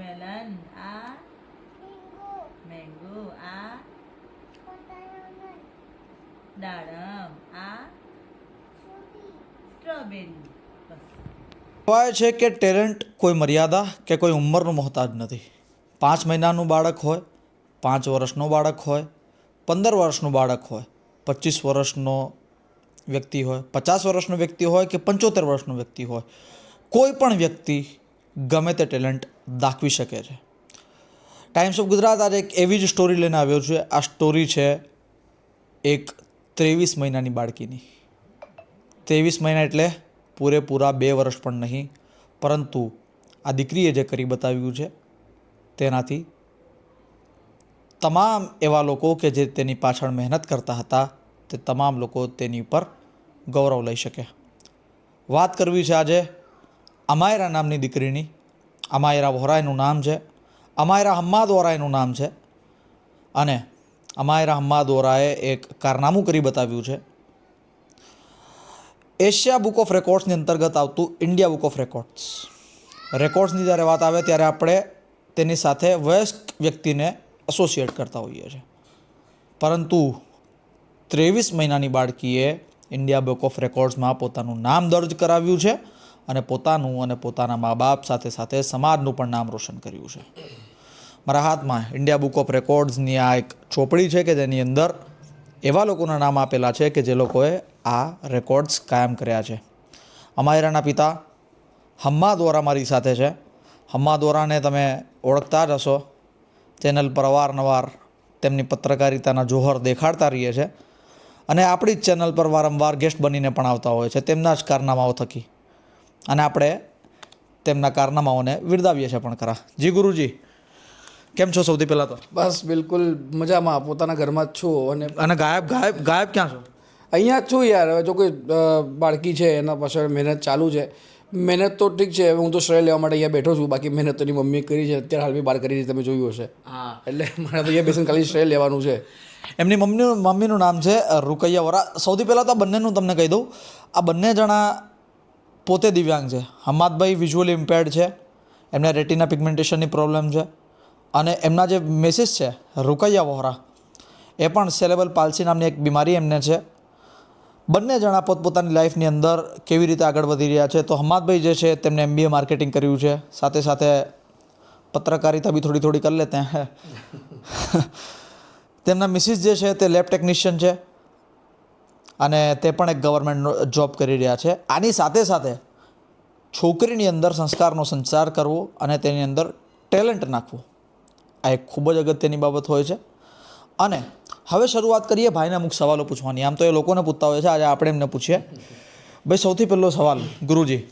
Melon. આ mango. આ દાડમ. આ સ્ટ્રોબેરી. બસ. કહેવાય છે કે ટેલેન્ટ કોઈ મર્યાદા કે કોઈ ઉંમરનું મોહતાજ નથી. 5 મહિનાનું બાળક હોય, 5 વર્ષનું બાળક હોય, 15 વર્ષનું બાળક હોય, 25 વર્ષનો વ્યક્તિ હોય, 50 વર્ષનો વ્યક્તિ હોય કે 75 વર્ષનો વ્યક્તિ હોય, કોઈ પણ વ્યક્તિ ગમે તે ટેલેન્ટ દાખવી શકે છે. ટાઈમ્સ ઓફ ગુજરાત આજે એક એવી જ સ્ટોરી લઈને આવ્યો છે. આ સ્ટોરી છે એક 23 મહિનાની બાળકીની. 23 મહિના એટલે પૂરેપૂરા 2 વર્ષ પણ નહીં, પરંતુ આ દીકરીએ જે કરી બતાવ્યું છે તેનાથી તમામ એવા લોકો કે જે તેની પાછળ મહેનત કરતા હતા તે તમામ લોકો તેની ઉપર ગૌરવ લઈ શકે. વાત કરવી છે આજે અમાયરા નામની દીકરીની. અમાયરા વોરા એનું નામ છે. અમાયરા હમ્માદ વોરા એનું નામ છે. અને અમાયરા હમ્માદ વોરાએ એક કારનામું કરી બતાવ્યું છે. એશિયા બુક ઓફ રેકોર્ડ્સની અંતર્ગત આવતું ઇન્ડિયા બુક ઓફ રેકોર્ડ્સની જ્યારે વાત આવે ત્યારે આપણે તેની સાથે વયસ્ક વ્યક્તિને એસોસિએટ કરતા હોઈએ છીએ, પરંતુ 23 મહિનાની બાળકીએ ઇન્ડિયા બુક ઓફ રેકોર્ડ્સમાં પોતાનું નામ દર્જ કરાવ્યું છે અને પોતાનું અને પોતાના મા બાપ સાથે સાથે સમાજનું પણ નામ રોશન કર્યું છે. મારા હાથમાં ઇન્ડિયા બુક ઓફ રેકોર્ડ્સની આ એક ચોપડી છે કે જેની અંદર એવા લોકોના નામ આપેલા છે કે જે લોકોએ આ રેકોર્ડ્સ કાયમ કર્યા છે. અમાયરાના પિતા હમ્માદ વોરા મારી સાથે છે. હમ્માદ વોરાને તમે ઓળખતા જ હશો. ચેનલ પર અવારનવાર તેમની પત્રકારિતાના જોહર દેખાડતા રહીએ છે અને આપણી જ ચેનલ પર વારંવાર ગેસ્ટ બનીને પણ આવતા હોય છે તેમના જ કારનામાઓ થકી, અને આપણે તેમના કારનામાઓને વિરદાવીએ છીએ પણ ખરા. જી ગુરુજી, કેમ છો? સૌથી પહેલાં તો બસ બિલકુલ મજામાં, પોતાના ઘરમાં જ છું. અને ગાયબ ક્યાં છો? અહીંયા જ છું યાર. હવે જો કોઈ બાળકી છે એના પાછળ મહેનત ચાલુ છે. મહેનત તો ઠીક છે, હું તો શ્રેય લેવા માટે અહીંયા બેઠો છું. બાકી મહેનત તો એની મમ્મી કરી છે, અત્યારે હાલ બી બહાર કરી છે, તમે જોયું હશે. હા, એટલે મારે તો અહીંયા બેસીને ખાલી શ્રેય લેવાનું છે. એમની મમ્મીનું નામ છે રૂકૈયા વોરા. સૌથી પહેલાં તો આ બંનેનું તમને કહી દઉં, આ બંને જણા પોતે દિવ્યાંગ છે. હમ્માદભાઈ વિઝ્યુઅલી ઇમ્પેર્ડ છે, એમને રેટિના પિગમેન્ટેશનની પ્રોબ્લેમ છે, અને એમના જે મિસિસ છે રૂકૈયા વોરા એ પણ સેરેબ્રલ પાલ્સી નામની એક બીમારી એમને છે. બંને જણા પોતપોતાની લાઈફની અંદર કેવી રીતે આગળ વધી રહ્યા છે. તો હમ્માદભાઈ જે છે તેમને MBA માર્કેટિંગ કર્યું છે, સાથે સાથે પત્રકારિતા બી થોડી કરી લેતે હૈ. તેમના મિસિસ જે છે તે લેબ ટેકનિશિયન છે અને તે પણ એક ગવર્મેન્ટ જોબ કરી રહ્યા છે. આની સાથે સાથે છોકરીની અંદર સંસ્કારનો સંચાર કરવો અને તેની અંદર ટેલેન્ટ નાખવું, આ એક ખૂબ જ અગત્યની બાબત હોય છે. અને હવે શરૂઆત કરીએ ભાઈને અમુક સવાલો પૂછવાની. આમ તો એ લોકોને પૂછતા હોય છે, આજે આપણે એમને પૂછીએ. ભાઈ, સૌથી પહેલો સવાલ ગુરુજી,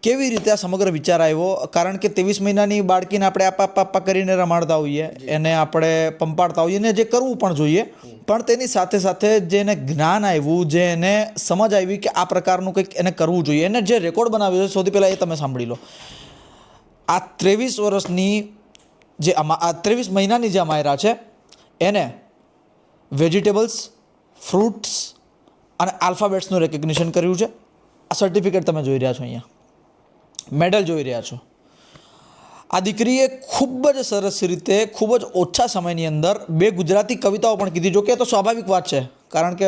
કેવી રીતે આ સમગ્ર વિચાર આવ્યો? કારણ કે 23 મહિનાની બાળકીને આપણે આપા કરીને રમાડતા હોઈએ, એને આપણે પંપાડતા હોઈએ, ને જે કરવું પણ જોઈએ, પણ તેની સાથે સાથે જે એને જ્ઞાન આવ્યું, જે એને સમજ આવી કે આ પ્રકારનું કંઈક એને કરવું જોઈએ, એને જે રેકોર્ડ બનાવ્યો છે, સૌથી પહેલાં એ તમે સાંભળી લો. આ 23 વર્ષની જે આ 23 મહિનાની જે અમાયરા છે એને વેજીટેબલ્સ, ફ્રૂટ્સ અને આલ્ફાબેટ્સનું રેકગ્નિશન કર્યું છે. આ સર્ટિફિકેટ તમે જોઈ રહ્યા છો, અહીંયા મેડલ જોઈ રહ્યા છો. આ દીકરીએ ખૂબ જ સરસ રીતે ખૂબ જ ઓછા સમયની અંદર 2 ગુજરાતી કવિતાઓ પણ કીધી. જો કે તો સ્વાભાવિક વાત છે, કારણ કે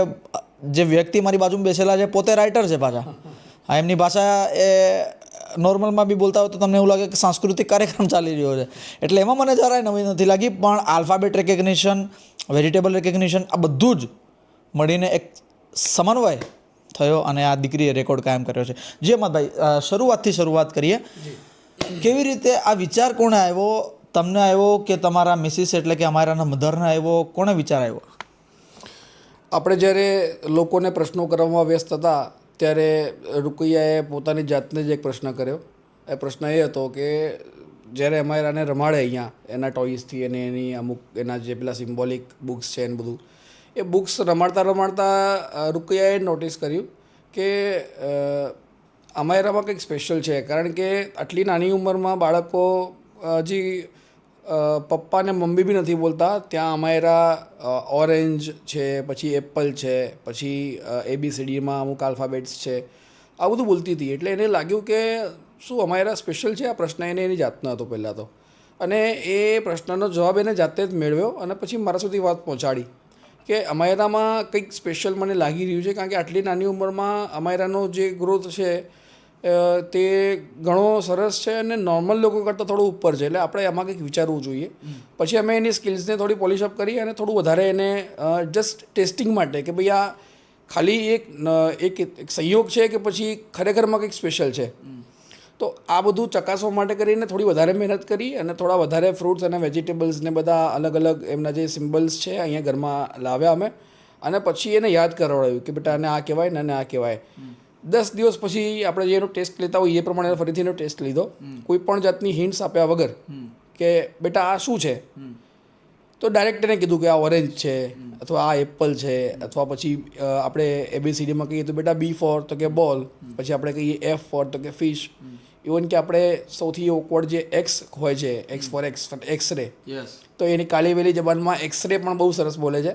જે વ્યક્તિ મારી બાજુમાં બેસેલા છે પોતે રાઇટર છે પાછા. હા, એમની ભાષા એ નોર્મલમાં બી બોલતા હોય તો તમને એવું લાગે કે સાંસ્કૃતિક કાર્યક્રમ ચાલી રહ્યો છે, એટલે એમાં મને જરાય નવી નથી લાગી. પણ આલ્ફાબેટ રેકગ્નિશન, વેજીટેબલ રેકગ્નિશન, આ બધું જ મળીને એક સમન્વય થયો અને આ દીકરીએ રેકોર્ડ કાયમ કર્યો છે. જે અહમદભાઈ, શરૂઆત કરીએ. કેવી રીતે આ વિચાર કોણે આવ્યો? તમને આવ્યો કે તમારા મિસિસ એટલે કે અમારાના મધરને આવ્યો? કોણે વિચાર આવ્યો? આપણે જ્યારે લોકોને પ્રશ્નો કરવામાં વ્યસ્ત હતા ત્યારે રૂકૈયાએ પોતાની જાતને જ એક પ્રશ્ન કર્યો. એ પ્રશ્ન એ હતો કે જ્યારે અમાયરાને રમાડે અહીંયા એના ટોયસથી અને એની અમુક એના જે પેલા સિમ્બોલિક બુક્સ છે એને બધું, એ બુક્સ રમાડતા રૂકૈયાએ નોટિસ કર્યું કે અમાયરામાં કંઈક સ્પેશિયલ છે. કારણ કે આટલી નાની ઉંમરમાં બાળકો હજી પપ્પા ને મમ્મી બી નથી બોલતા, ત્યાં અમાયરા ઓરેન્જ છે, પછી એપલ છે, પછી ABCDમાં અમુક આલ્ફાબેટ્સ છે, આ બધું બોલતી હતી. એટલે એને લાગ્યું કે શું અમાયરા સ્પેશિયલ છે? આ પ્રશ્ન એને એની જાતનો હતો પહેલાં તો. અને એ પ્રશ્નનો જવાબ એને જાતે જ મેળવ્યો અને પછી મારા સુધી વાત પહોંચાડી કે અમાયરામાં કંઈક સ્પેશિયલ મને લાગી રહ્યું છે, કારણ કે આટલી નાની ઉંમરમાં અમાયરાનો જે ગ્રોથ છે તે ઘણો સરસ છે અને નોર્મલ લોકો કરતાં થોડું ઉપર છે, એટલે આપણે એમાં કંઈક વિચારવું જોઈએ. પછી અમે એની સ્કિલ્સને થોડી પોલિશ અપ કરી અને થોડું વધારે એને જસ્ટ ટેસ્ટિંગ માટે કે ભાઈ આ ખાલી એક સંયોગ છે કે પછી ખરેખરમાં કંઈક સ્પેશિયલ છે. તો આ બધું ચકાસવા માટે કરીને થોડી વધારે મહેનત કરી અને થોડા વધારે ફ્રૂટ્સ અને વેજીટેબલ્સ ને બધા અલગ અલગ એમના જે સિમ્બલ્સ છે અહીંયા ઘરમાં લાવ્યા અમે, અને પછી એને યાદ કરાવડાવ્યું કે બેટા આને આ કહેવાય ને આને આ કહેવાય. 10 દિવસ પછી આપણે જે એનો ટેસ્ટ લેતા હોય એ પ્રમાણે ફરીથી એનો ટેસ્ટ લીધો, કોઈ પણ જાતની હિન્ટ્સ આપ્યા વગર કે બેટા આ શું છે, તો ડાયરેક્ટ એને કીધું કે આ ઓરેન્જ છે અથવા આ એપલ છે, અથવા પછી આપણે ABCDમાં કહીએ તો બેટા B ફોર તો કે બોલ, પછી આપણે કહીએ F ફોર તો કે ફિશ, ઇવન કે આપણે સૌથી ઓકવર્ડ જે X હોય છે, X ફોર એક્સરે, તો એની કાલીવેલી જબાનમાં એક્સરે પણ બહુ સરસ બોલે છે.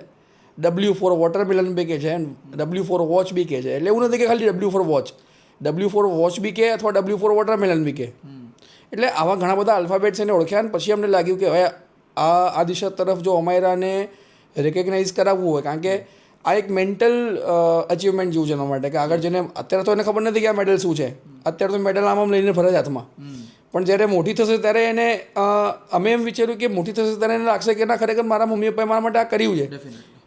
W ફોર વોટરમેલન બી કહે છે, W ફોર વોચ બી કહે છે, એટલે એવું નથી કે ખાલી W for watch, W for watch બી કહે અથવા W ફોર વોટરમેલન બી કહે. એટલે આવા ઘણા બધા આલ્ફાબેટ્સ એને ઓળખ્યા અને પછી અમને લાગ્યું કે હવે આ દિશા તરફ જો અમાયરાને રેકગ્નાઇઝ કરાવવું હોય, કારણ કે આ એક મેન્ટલ અચીવમેન્ટ જેવું છે એના માટે કે આગળ જેને અત્યારે તો એને ખબર નથી કે આ મેડલ શું છે, અત્યારે તો મેડલ આમ લઈને ફરે છે હાથમાં, પણ જ્યારે મોટી થશે ત્યારે એને અમે એમ વિચાર્યું કે મોટી થશે ત્યારે એને લાગશે કે ના ખરેખર મારા મમ્મી પપ્પાએ મારા માટે આ કર્યું છે,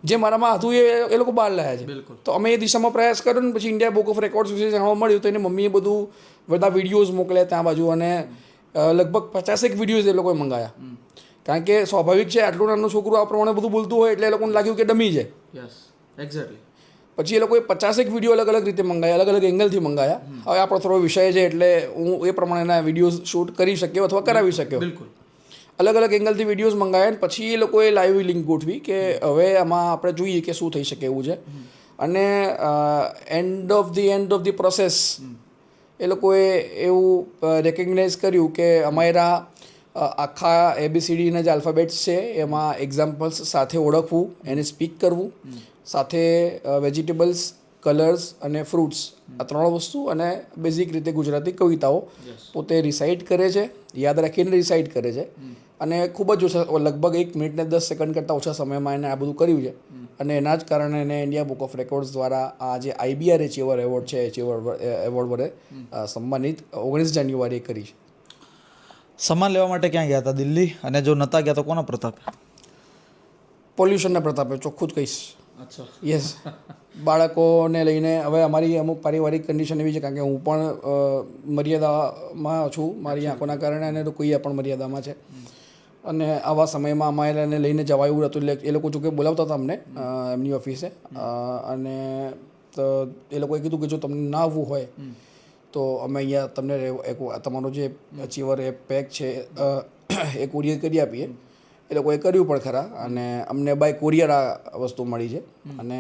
જે મારામાં હતું એ લોકો બહાર લાવ્યા છે. તો અમે એ દિશામાં પ્રયાસ કર્યો ને પછી ઇન્ડિયા બુક ઓફ રેકોર્ડ્સ વિશે જાણવા મળ્યું, તો એને મમ્મીએ બધા વિડીયોઝ મોકલ્યા ત્યાં બાજુ, અને લગભગ 50 વિડીયોઝ એ લોકોએ મંગાવ્યા, કારણ કે સ્વાભાવિક છે આટલું નાનું છોકરું આ પ્રમાણે બધું બોલતું હોય એટલે એ લોકોને લાગ્યું કે ડમી છે. એક્ઝેક્ટલી. પછી એ લોકોએ 50 વિડીયો અલગ અલગ રીતે મંગાવ્યા, અલગ અલગ એંગલથી મંગાવ્યા. હવે આપણો થોડો વિષય છે એટલે હું એ પ્રમાણેના વિડીયોઝ શૂટ કરી શક્યો અથવા કરાવી શક્યો. બિલકુલ. અલગ અલગ એંગલથી વિડીયોઝ મંગાવ્યા, પછી એ લોકોએ લાઈવ લિંક ગોઠવી કે હવે આમાં આપણે જોઈએ કે શું થઈ શકે એવું છે. અને એન્ડ ઓફ ધી પ્રોસેસ એ લોકોએ એવું રેકગ્નાઇઝ કર્યું કે અમાયરા આખા ABCDના જે આલ્ફાબેટ્સ છે એમાં એક્ઝામ્પલ્સ સાથે ઓળખવું, એને સ્પીક કરવું, સાથે વેજીટેબલ્સ, કલર્સ અને ફ્રૂટ્સ, આ 3 વસ્તુ, અને બેઝિક રીતે ગુજરાતી કવિતાઓ પોતે રિસાઇટ કરે છે, યાદ રાખીને રિસાઇટ કરે છે. અને ખૂબ જ ઓછા, લગભગ 1 મિનિટ ને 10 સેકન્ડ કરતાં ઓછા સમયમાં એને આ બધું કર્યું છે. અને એના જ કારણે એને ઇન્ડિયા બુક ઓફ રેકોર્ડ્સ દ્વારા આ જે IBR અચીવર એવોર્ડ છે, અચીવર એવોર્ડ વડે સન્માનિત 19 જાન્યુઆરીએ કરી છે. સન્માન લેવા માટે ક્યાં ગયા હતા? દિલ્હી? અને જો નહોતા ગયા તો કોના પ્રતાપે? પોલ્યુશનના પ્રતાપે, ચોખ્ખું જ કહીશ. અચ્છા. યસ. બાળકોને લઈને હવે અમારી અમુક પારિવારિક કન્ડિશન એવી છે, કારણ કે હું પણ મર્યાદામાં છું મારી આંખોના કારણે, અને કોઈ પણ મર્યાદામાં છે. અને આવા સમયમાં અમારે એને લઈને જવા એવું હતું, એટલે એ લોકો જોકે બોલાવતા હતા અમને એમની ઓફિસે, અને એ લોકોએ કીધું કે જો તમને ના આવવું હોય તો અમે અહીંયા તમને તમારો જે અચીવર એ પેક છે એ કુરિયર કરી આપીએ. એ લોકોએ કર્યું પણ ખરા, અને અમને બાય કુરિયર આ વસ્તુ મળી છે. અને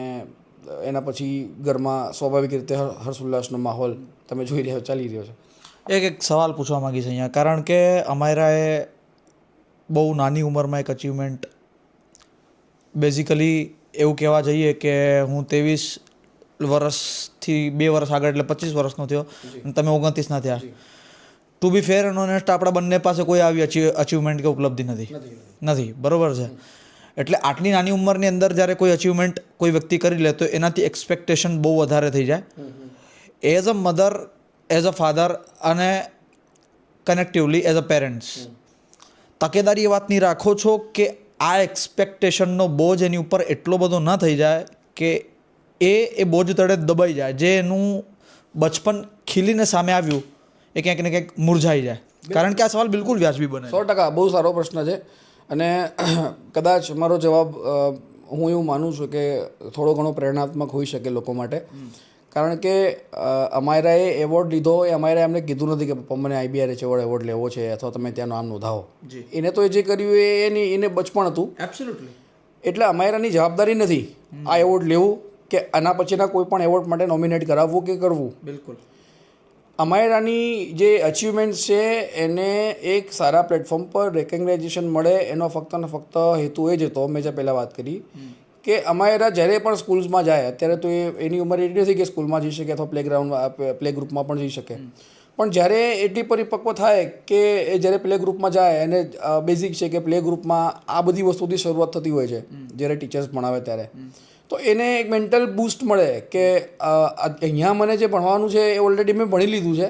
એના પછી ઘરમાં સ્વાભાવિક રીતે હર્ષોલ્લાસનો માહોલ તમે જોઈ રહ્યો ચાલી રહ્યો છે. એક સવાલ પૂછવા માંગીશ અહીંયા, કારણ કે અમાયરાએ બહુ નાની ઉંમરમાં એક અચીવમેન્ટ, બેઝિકલી એવું કહેવા જઈએ કે હું 23 વર્ષથી 2 વર્ષ આગળ એટલે 25 વર્ષનો થયો અને તમે 29ના થયા. To be fair and honest આપણા બંને પાસે કોઈ આવી અચીવમેન્ટ કે ઉપલબ્ધિ નથી, બરાબર છે? એટલે આટલી નાની ઉંમરની અંદર જ્યારે કોઈ અચીવમેન્ટ કોઈ વ્યક્તિ કરી લે તો એનાથી એક્સપેક્ટેશન બહુ વધારે થઈ જાય. As a mother, as a father અને કનેક્ટિવલી એઝ અ પેરેન્ટ્સ, તકેદારી એ વાતની રાખો છો કે આ એક્સપેક્ટેશનનો બોજ એની ઉપર એટલો બધો ન થઈ જાય કે એ બોજ તળે દબાઈ જાય, જે એનું બચપન ખીલીને સામે આવ્યું એ ક્યાંક ને ક્યાંક મુરઝાઈ જાય? કારણ કે આ સવાલ બિલકુલ વ્યાજબી બને. 100%, બહુ સારો પ્રશ્ન છે. અને કદાચ મારો જવાબ હું એવું માનું છું કે થોડો ઘણો પ્રેરણાત્મક હોઈ શકે લોકો માટે. કારણ કે અમાયરાએ એવોર્ડ લીધો, એ અમાયરાએ અમને કીધું નથી કે પપ્પા મને IBR એવોર્ડ લેવો છે અથવા તમે ત્યાં નામ નોંધાવો. એને તો જે કર્યું એને બચપણ હતું. એબ્સોલ્યુટલી. એટલે અમાયરાની જવાબદારી નથી આ એવોર્ડ લેવું કે આના પછીના કોઈ પણ એવોર્ડ માટે નોમિનેટ કરાવવું કે કરવું. બિલકુલ. અમાયરાની જે અચીવમેન્ટ્સ છે એને એક સારા પ્લેટફોર્મ પર રેકગ્નાઇઝેશન મળે, એનો ફક્ત ને ફક્ત હેતુ એ જ હતો, મેં જે પહેલાં વાત કરી કે અમાયરા જ્યારે પણ સ્કૂલ્સમાં જાય, અત્યારે તો એની ઉંમર એટલી નથી કે સ્કૂલમાં જઈ શકે અથવા પ્લે ગ્રુપમાં પણ જઈ શકે, પણ જ્યારે એટલી પરિપક્વ થાય કે એ જ્યારે પ્લે ગ્રુપમાં જાય અને બેઝિક છે કે પ્લે ગ્રુપમાં આ બધી વસ્તુથી શરૂઆત થતી હોય છે જ્યારે ટીચર્સ ભણાવે ત્યારે, તો એને એક મેન્ટલ બૂસ્ટ મળે કે અહીંયા મને જે ભણવાનું છે એ ઓલરેડી મેં ભણી લીધું છે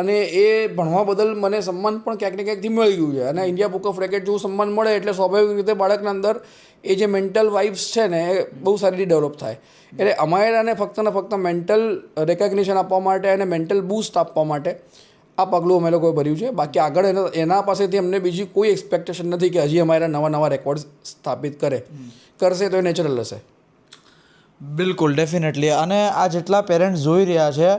અને એ ભણવા બદલ મને સન્માન પણ ક્યાંક ને ક્યાંકથી મળી ગયું છે, અને ઇન્ડિયા બુક ઓફ રેકોર્ડ જેવું સન્માન મળે એટલે સ્વાભાવિક રીતે બાળકના અંદર એ જે મેન્ટલ વાઇબ્સ છે ને એ બહુ સારી રીતે ડેવલપ થાય. એટલે અમાયરાને ફક્ત ને ફક્ત મેન્ટલ રેકોગ્નિશન આપવા માટે અને મેન્ટલ બૂસ્ટ આપવા માટે આ પગલું અમે લોકોએ ભર્યું છે. બાકી આગળ એના પાસેથી અમને બીજી કોઈ એક્સપેક્ટેશન નથી કે હજી અમારા નવા રેકોર્ડ સ્થાપિત કરશે તો એ નેચરલ હશે. બિલકુલ, ડેફિનેટલી. અને આ જેટલા પેરેન્ટ્સ જોઈ રહ્યા છે,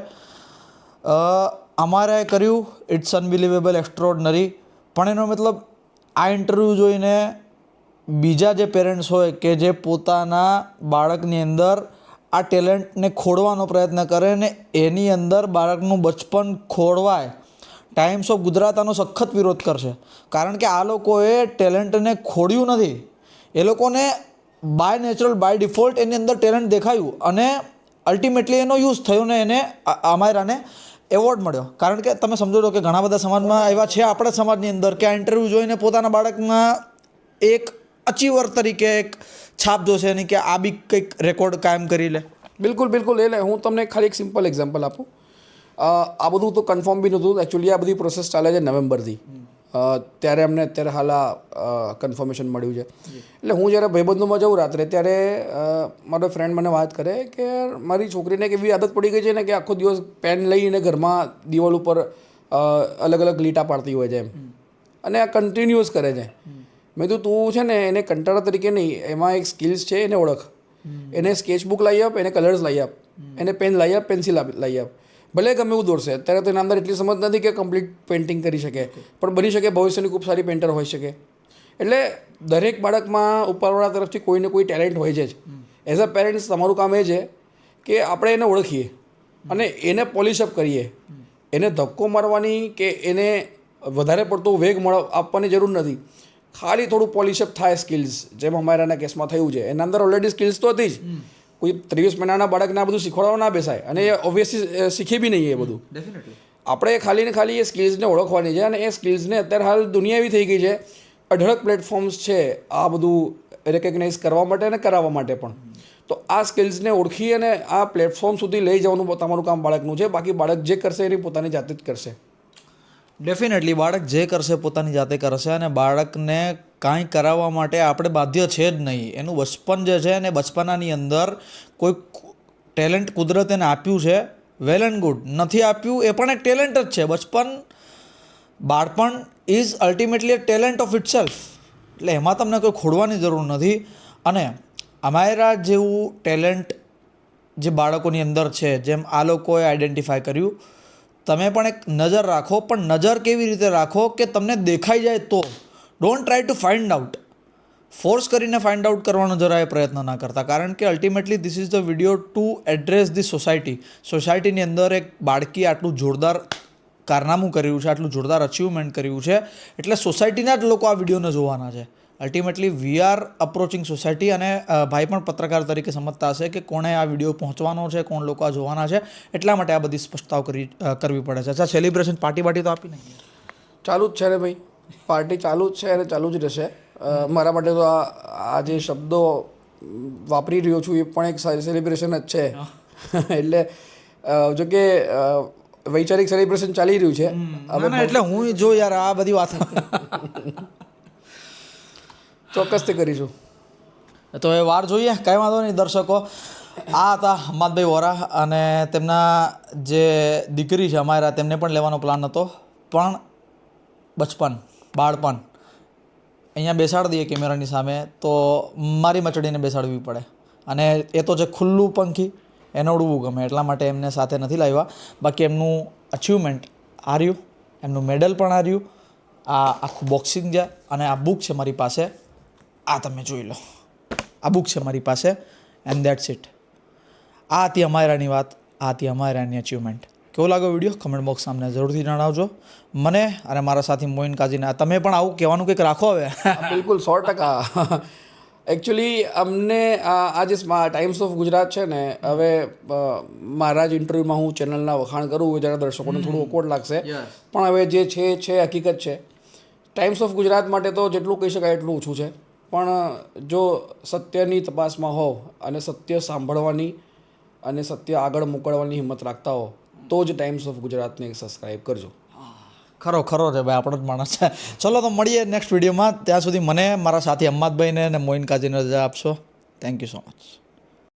અમારે કર્યું, ઇટ્સ અનબિલિવેબલ, એક્સ્ટ્રોર્ડનરી. પણ એનો મતલબ આ ઇન્ટરવ્યૂ જોઈને બીજા જે પેરેન્ટ્સ હોય કે જે પોતાના બાળકની અંદર આ ટેલેન્ટને ખોડવાનો પ્રયત્ન કરે ને એની અંદર બાળકનું બચપન ખોરવાય, ટાઈમ્સ ઓફ ગુજરાત આનો સખત વિરોધ કરશે. કારણ કે આ લોકોએ ટેલેન્ટને ખોડ્યું નથી, એ લોકોને બાય નેચરલ, બાય ડિફોલ્ટ એની અંદર ટેલેન્ટ દેખાયું અને અલ્ટિમેટલી એનો યુઝ થયો ને એને અમાયરાને એવોર્ડ મળ્યો. કારણ કે તમે સમજો છો કે ઘણા બધા સમાજમાં એવા છે, આપણા સમાજની અંદર, કે આ ઇન્ટરવ્યૂ જોઈને પોતાના બાળકના એક અચીવર તરીકે એક છાપ જોશે એની કે આ બી કંઈક રેકોર્ડ કાયમ કરી લે. બિલકુલ બિલકુલ. એટલે હું તમને ખાલી એક સિમ્પલ એક્ઝામ્પલ આપું. આ બધું તો કન્ફર્મ બી નહોતું એકચ્યુઅલી. આ બધી પ્રોસેસ ચાલે છે નવેમ્બરથી. ત્યારે અમને અત્યારે હાલ આ કન્ફર્મેશન મળ્યું છે. એટલે હું જ્યારે ભાઈબંધોમાં જાઉં રાત્રે ત્યારે મારો ફ્રેન્ડ મને વાત કરે કે મારી છોકરીને એક એવી આદત પડી ગઈ છે ને કે આખો દિવસ પેન લઈને ઘરમાં દિવાલ ઉપર અલગ અલગ લીટા પાડતી હોય છે એમ, અને આ કન્ટિન્યુઅસ કરે છે. મેં તો તું છે ને એને કંટાળા તરીકે નહીં, એમાં એક સ્કિલ્સ છે, એને ઓળખ. એને સ્કેચબુક લાવી આપ, એને કલર્સ લાવી આપ, એને પેન લાવી આપ, પેન્સિલ લાવી આપ. ભલે ગમે એવું દોરશે. અત્યારે તો એના અંદર એટલી સમજ નથી કે કમ્પ્લીટ પેઇન્ટિંગ કરી શકે, પણ બની શકે ભવિષ્યની ખૂબ સારી પેઇન્ટર હોઈ શકે. એટલે દરેક બાળકમાં ઉપરવાળા તરફથી કોઈને કોઈ ટેલેન્ટ હોય છે જ. એઝ અ પેરેન્ટ્સ તમારું કામ એ છે કે આપણે એને ઓળખીએ અને એને પોલિશઅપ કરીએ. એને ધક્કો મારવાની કે એને વધારે પડતો વેગ આપવાની જરૂર નથી. ખાલી થોડું પોલિશઅપ થાય સ્કિલ્સ, જેમ અમારાના કેસમાં થયું છે. એના અંદર ઓલરેડી સ્કિલ્સ તો હતી જ. કોઈ 23 મહિનાના બાળકને આ બધું શીખવાડવા ના બેસાય, અને એ ઓબ્વિયસલી શીખી બી નહીં એ બધું. આપણે ખાલી ને ખાલી એ સ્કિલ્સને ઓળખવાની છે, અને એ સ્કિલ્સને અત્યારે હાલ દુનિયા એવી થઈ ગઈ છે, અઢળક પ્લેટફોર્મ્સ છે આ બધું રેકગ્નાઇઝ કરવા માટે અને કરાવવા માટે પણ. તો આ સ્કિલ્સને ઓળખી અને આ પ્લેટફોર્મ સુધી લઈ જવાનું તમારું કામ બાળકનું છે. બાકી બાળક જે કરશે એની પોતાની જાતે જ કરશે. ડેફિનેટલી બાળક જે કરશે પોતાની જાતે કરશે, અને બાળકને કાંઈ કરાવવા માટે આપણે બાધ્ય છે જ નહીં. એનું બચપન જે છે ને, બચપનાની અંદર કોઈ ટેલેન્ટ કુદરતે એને આપ્યું છે, વેલ એન્ડ ગુડ. નથી આપ્યું એ પણ એક ટેલેન્ટ જ છે. બાળપણ is ultimately a talent of it self. એટલે એમાં તમને કોઈ ખોડવાની જરૂર નથી. અને અમાયરા જેવું ટેલેન્ટ જે બાળકોની અંદર છે, જેમ આ લોકોએ આઈડેન્ટિફાય કર્યું, તમે પણ એક નજર રાખો. પણ નજર કેવી રીતે રાખો કે તમને દેખાઈ જાય તો. Don't try to find out. Force કરીને ફાઇન્ડ આઉટ કરવાનો જરાય પ્રયત્ન ના કરતા. કારણ કે ultimately this is the video to address the society. સોસાયટીની અંદર એક બાળકી આટલું જોરદાર કારનામું કર્યું છે, આટલું જોરદાર અચીવમેન્ટ કર્યું છે, એટલે સોસાયટીના જ લોકો આ વિડીયોને જોવાના છે. Ultimately we are approaching society. અને ભાઈ પણ પત્રકાર તરીકે સમજતા હશે કે કોણે આ વિડીયો પહોંચવાનો છે, કોણ લોકો આ જોવાના છે. એટલા માટે આ બધી સ્પષ્ટતાઓ કરવી પડે છે. અચ્છા, સેલિબ્રેશન પાર્ટી તો આપી નહીં? ચાલુ જ છે ને ભાઈ, પાર્ટી ચાલુ જ છે અને ચાલુ જ રહેશે. મારા માટે તો આ જે શબ્દો વાપરી રહ્યો છું એ પણ એક સેલિબ્રેશન જ છે. એટલે જો કે વૈચારિક સેલિબ્રેશન ચાલી રહ્યું છે. એટલે હું જો યાર આ બધી વાત ચોક્કસથી કરીશું. તો એ વાર જોઈએ, કાંઈ વાંધો નહીં. દર્શકો, આ હતા હમ્માદભાઈ વોરા, અને તેમના જે દીકરી છે અમારા, તેમને પણ લેવાનો પ્લાન હતો, પણ બચપન, બાળપણ અહીંયા બેસાડી દઈએ કેમેરાની સામે તો મારી મચડીને બેસાડવી પડે. અને એ તો જે ખુલ્લું પંખી, એને ઉડવું ગમે, એટલા માટે એમને સાથે નથી લાવ્યા. બાકી એમનું અચીવમેન્ટ હાર્યું, એમનું મેડલ પણ હાર્યું. આ આખું બોક્સિંગ છે, અને આ બુક છે મારી પાસે, આ તમે જોઈ લો. આ બુક છે મારી પાસે, એન્ડ દેટ્સ ઇટ. આ હતી અમાયરાની વાત, આ હતી અમાયરાની અચીવમેન્ટ. કેવો લાગ્યો વિડીયો? કમેન્ટ બોક્સ સામે જરૂરથી જણાવજો મને અને મારા સાથી મોઇન કાજીને. તમે પણ આવું કહેવાનું કંઈક રાખો હવે. બિલકુલ 100%. એકચ્યુઅલી અમને આ જે ટાઈમ્સ ઓફ ગુજરાત છે ને હવે મારા જ ઇન્ટરવ્યૂમાં હું ચેનલના વખાણ કરું જ્યારે દર્શકોને થોડું ઓકવર્ડ લાગશે પણ હવે જે છે હકીકત છે. ટાઈમ્સ ઓફ ગુજરાત માટે તો જેટલું કહી શકાય એટલું ઓછું છે, પણ જો સત્યની તપાસમાં હોવ અને સત્ય સાંભળવાની અને સત્ય આગળ મોકલવાની હિંમત રાખતા હો તો જ ટાઈમ્સ ઓફ ગુજરાતને સબસ્ક્રાઈબ કરજો. ખરો છે ભાઈ, આપણો જ માણસ છે. ચલો તો મળીએ નેક્સ્ટ વિડીયોમાં. ત્યાં સુધી મને, મારા સાથી અમ્માદભાઈને અને મોઇન કાજીને રજા આપશો. Thank you so much.